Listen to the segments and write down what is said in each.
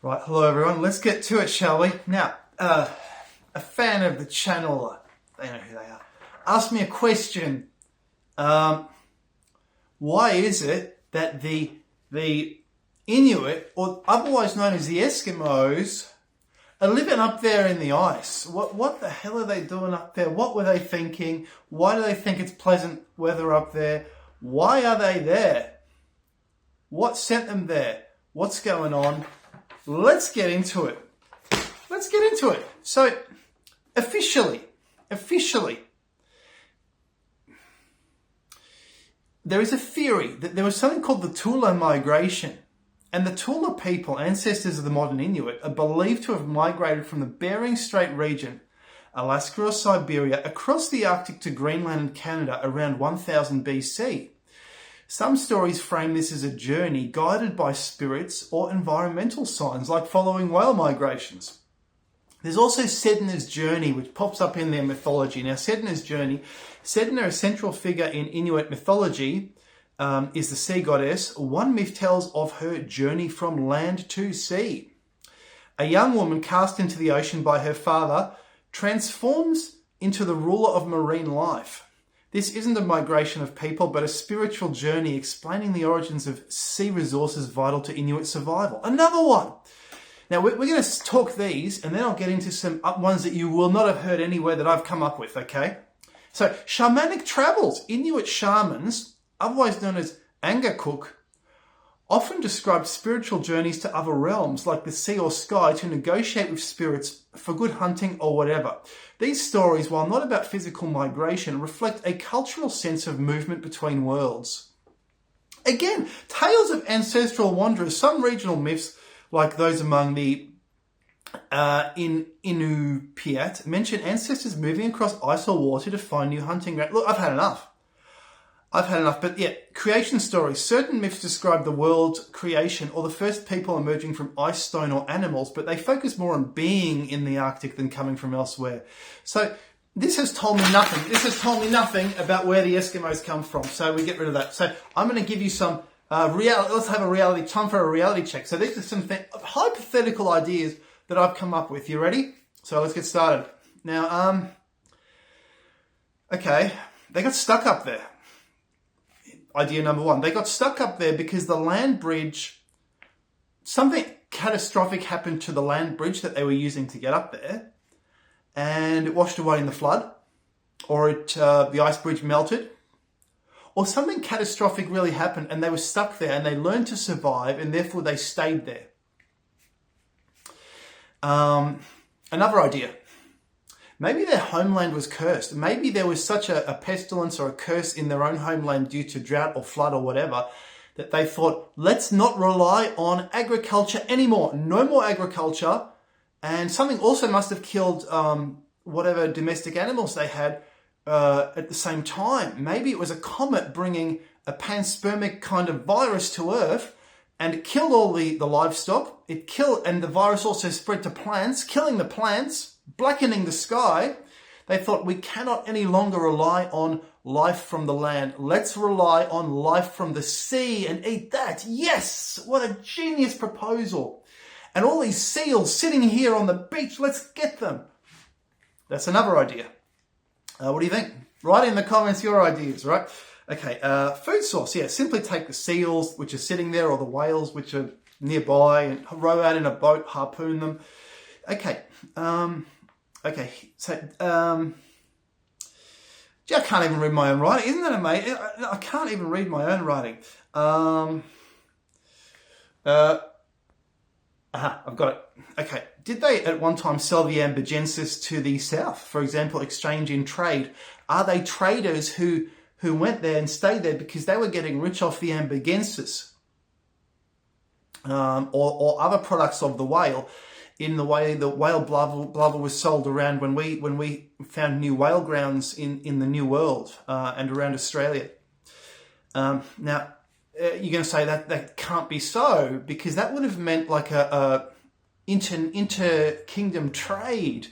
Right, hello everyone. Let's get to it, shall we? Now, a fan of the channel, they know who they are, asked me a question. Why is it that the Inuit, or otherwise known as the Eskimos, are living up there in the ice? What the hell are they doing up there? What were they thinking? Why do they think it's pleasant weather up there? Why are they there? What sent them there? What's going on? Let's get into it. So, officially, there is a theory that there was something called the Tula migration. And the Tula people, ancestors of the modern Inuit, are believed to have migrated from the Bering Strait region, Alaska or Siberia, across the Arctic to Greenland and Canada around 1000 BC. Some stories frame this as a journey guided by spirits or environmental signs, like following whale migrations. There's also Sedna's journey, which pops up in their mythology. Now, Sedna, a central figure in Inuit mythology, is the sea goddess. One myth tells of her journey from land to sea. A young woman cast into the ocean by her father transforms into the ruler of marine life. This isn't a migration of people, but a spiritual journey explaining the origins of sea resources vital to Inuit survival. Another one. Now, we're going to talk these, and then I'll get into some ones that you will not have heard anywhere that I've come up with, okay? So, shamanic travels. Inuit shamans, otherwise known as Angakuk, often describe spiritual journeys to other realms, like the sea or sky, to negotiate with spirits for good hunting or whatever. These stories, while not about physical migration, reflect a cultural sense of movement between worlds. Again, tales of ancestral wanderers. Some regional myths, like those among the Inupiat, mention ancestors moving across ice or water to find new hunting grounds. Look, I've had enough. But yeah, creation stories. Certain myths describe the world's creation or the first people emerging from ice, stone, or animals, but they focus more on being in the Arctic than coming from elsewhere. So this has told me nothing. This has told me nothing about where the Eskimos come from. So we get rid of that. So I'm going to give you some let's have time for a reality check. So these are some hypothetical ideas that I've come up with. You ready? So let's get started. Now, okay, they got stuck up there. Idea number one, they got stuck up there because the land bridge, something catastrophic happened to the land bridge that they were using to get up there, and it washed away in the flood, or the ice bridge melted, or something catastrophic really happened and they were stuck there and they learned to survive and therefore they stayed there. Another idea. Maybe their homeland was cursed. Maybe there was such a pestilence or a curse in their own homeland due to drought or flood or whatever that they thought, let's not rely on agriculture anymore. No more agriculture. And something also must have killed whatever domestic animals they had at the same time. Maybe it was a comet bringing a panspermic kind of virus to Earth, and it killed all the livestock. And the virus also spread to plants, killing the plants, blackening the sky. They thought, we cannot any longer rely on life from the land. Let's rely on life from the sea and eat that. Yes! What a genius proposal. And all these seals sitting here on the beach, let's get them. That's another idea. What do you think? Write in the comments your ideas, right? Okay, food source. Yeah, simply take the seals, which are sitting there, or the whales, which are nearby, and row out in a boat, harpoon them. Okay, so, gee, I can't even read my own writing. Isn't that amazing? I can't even read my own writing. I've got it. Okay. Did they at one time sell the ambergensis to the south? For example, exchange in trade. Are they traders who went there and stayed there because they were getting rich off the ambergensis? Or other products of the whale, in the way the whale blubber was sold around when we found new whale grounds in the New World and around Australia. Now, you're going to say that can't be so, because that would have meant like a inter-kingdom trade.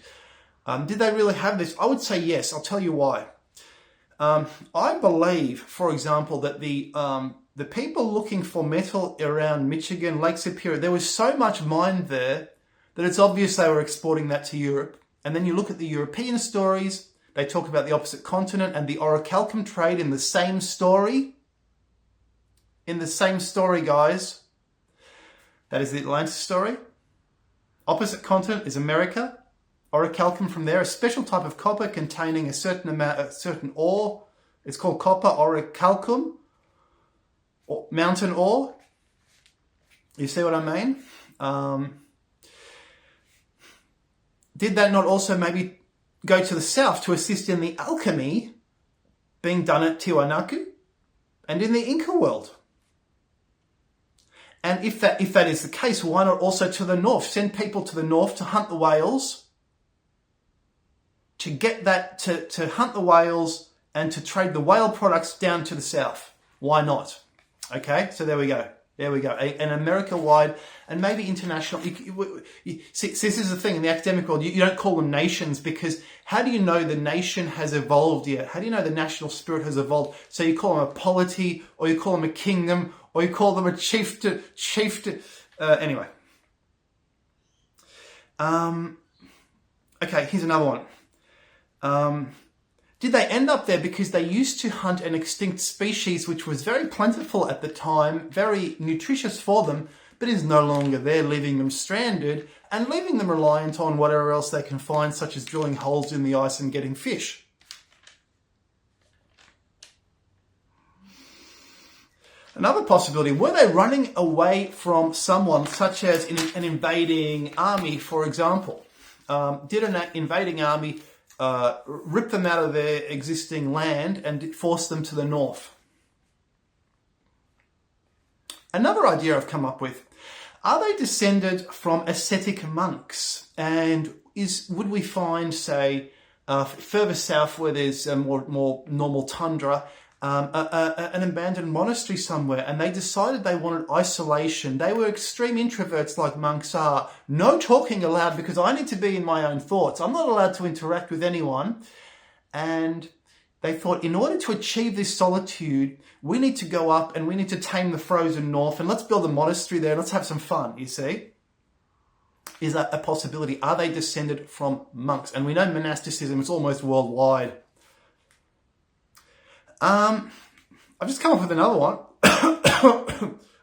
Did they really have this? I would say yes. I'll tell you why. I believe, for example, that the the people looking for metal around Michigan, Lake Superior, there was so much mined there that it's obvious they were exporting that to Europe. And then you look at the European stories, they talk about the opposite continent and the orichalcum trade in the same story. In the same story, guys. That is the Atlantis story. Opposite continent is America. Orichalcum from there, a special type of copper containing a certain ore. It's called copper orichalcum, or mountain ore. You see what I mean? Did that not also maybe go to the south to assist in the alchemy being done at Tiwanaku and in the Inca world? And if that is the case, why not also to the north? Send people to the north to hunt the whales, to get that, to hunt the whales and to trade the whale products down to the south. Why not? Okay, so there we go. There we go. An America-wide and maybe international. See, this is the thing in the academic world. You don't call them nations because how do you know the nation has evolved yet? How do you know the national spirit has evolved? So you call them a polity, or you call them a kingdom, or you call them a chieftain. Anyway. Okay, here's another one. Did they end up there because they used to hunt an extinct species which was very plentiful at the time, very nutritious for them, but is no longer there, leaving them stranded and leaving them reliant on whatever else they can find, such as drilling holes in the ice and getting fish? Another possibility, were they running away from someone, such as in an invading army, for example? Did an invading army rip them out of their existing land and force them to the north? Another idea I've come up with, are they descended from ascetic monks? And would we find, say, further south where there's more normal tundra, an abandoned monastery somewhere, and they decided they wanted isolation. They were extreme introverts like monks are. No talking aloud because I need to be in my own thoughts. I'm not allowed to interact with anyone. And they thought, in order to achieve this solitude, we need to go up and we need to tame the frozen north and let's build a monastery there and let's have some fun, you see? Is that a possibility? Are they descended from monks? And we know monasticism is almost worldwide. I've just come up with another one.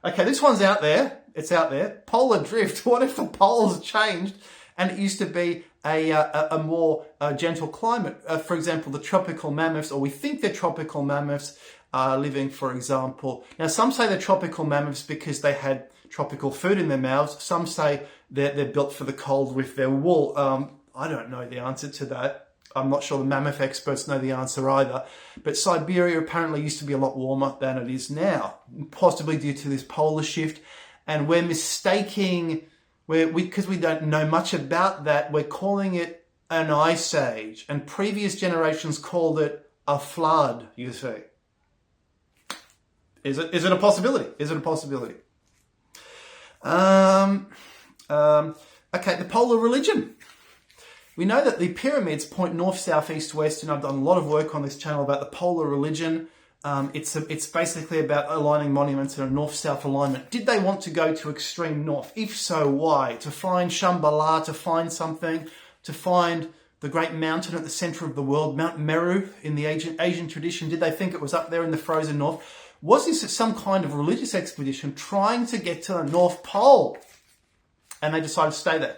Okay, this one's out there. It's out there. Polar drift. What if the poles changed and it used to be a more gentle climate? For example, the tropical mammoths, or we think they're tropical mammoths, are living, for example. Now, some say they're tropical mammoths because they had tropical food in their mouths. Some say they're built for the cold with their wool. I don't know the answer to that. I'm not sure the mammoth experts know the answer either. But Siberia apparently used to be a lot warmer than it is now, possibly due to this polar shift. And we're mistaking, because we don't know much about that, we're calling it an ice age. And previous generations called it a flood, you see. Is it a possibility? Is it a possibility? Okay, the polar religion. We know that the pyramids point north, south, east, west, and I've done a lot of work on this channel about the polar religion. It's basically about aligning monuments in a north-south alignment. Did they want to go to extreme north? If so, why? To find Shambhala, to find something, to find the great mountain at the center of the world, Mount Meru in the Asian tradition. Did they think it was up there in the frozen north? Was this some kind of religious expedition trying to get to the North Pole? And they decided to stay there.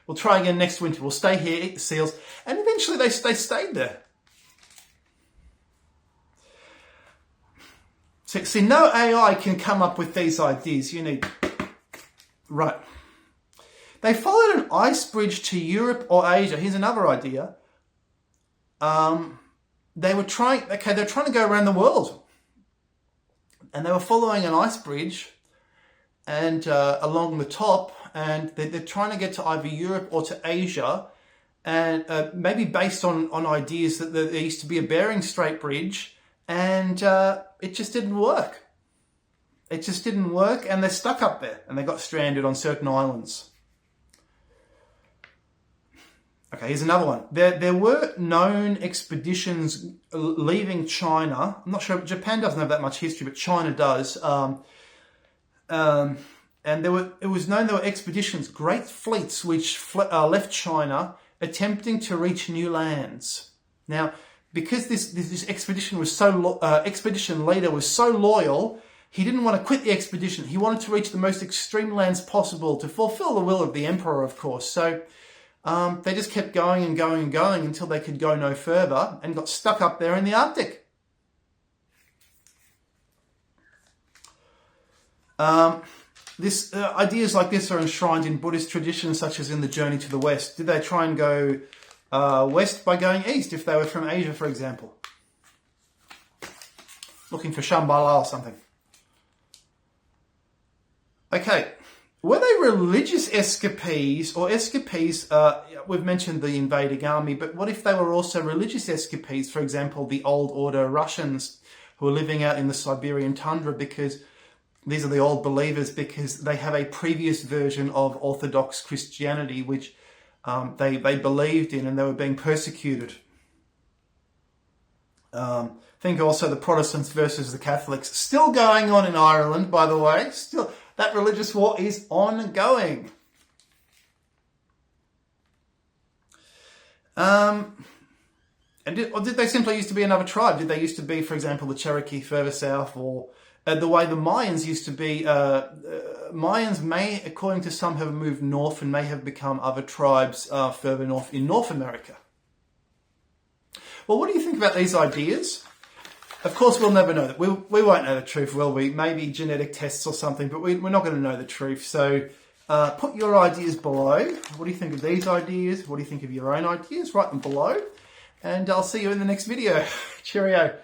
We'll try again next winter. We'll stay here, eat the seals. And eventually they stayed there. So, see, no AI can come up with these ideas. You need... Right. They followed an ice bridge to Europe or Asia. Here's another idea. They're trying to go around the world. And they were following an ice bridge and along the top. And they're trying to get to either Europe or to Asia, and maybe based on ideas that there used to be a Bering Strait bridge, and it just didn't work. It just didn't work, and they're stuck up there, and they got stranded on certain islands. Okay, here's another one. There were known expeditions leaving China. I'm not sure, Japan doesn't have that much history, but China does. And it was known there were expeditions, great fleets, which left China, attempting to reach new lands. Now, because this expedition was expedition leader was so loyal, he didn't want to quit the expedition. He wanted to reach the most extreme lands possible to fulfill the will of the emperor, of course. So they just kept going and going and going until they could go no further and got stuck up there in the Arctic. Ideas like this are enshrined in Buddhist traditions, such as in the Journey to the West. Did they try and go west by going east if they were from Asia, for example? Looking for Shambhala or something. Okay. Were they religious escapees or escapees? We've mentioned the invading army, but what if they were also religious escapees? For example, the old order Russians who are living out in the Siberian tundra, because these are the old believers, because they have a previous version of Orthodox Christianity, which they believed in, and they were being persecuted. Think also the Protestants versus the Catholics. Still going on in Ireland, by the way. Still, that religious war is ongoing. Did they simply used to be another tribe? Did they used to be, for example, the Cherokee further south, or the way the Mayans used to be? Mayans may, according to some, have moved north and may have become other tribes further north in North America. Well, what do you think about these ideas? Of course, we'll never know that. We won't know the truth, will we? Maybe genetic tests or something, but we're not going to know the truth. So put your ideas below. What do you think of these ideas? What do you think of your own ideas? Write them below. And I'll see you in the next video. Cheerio.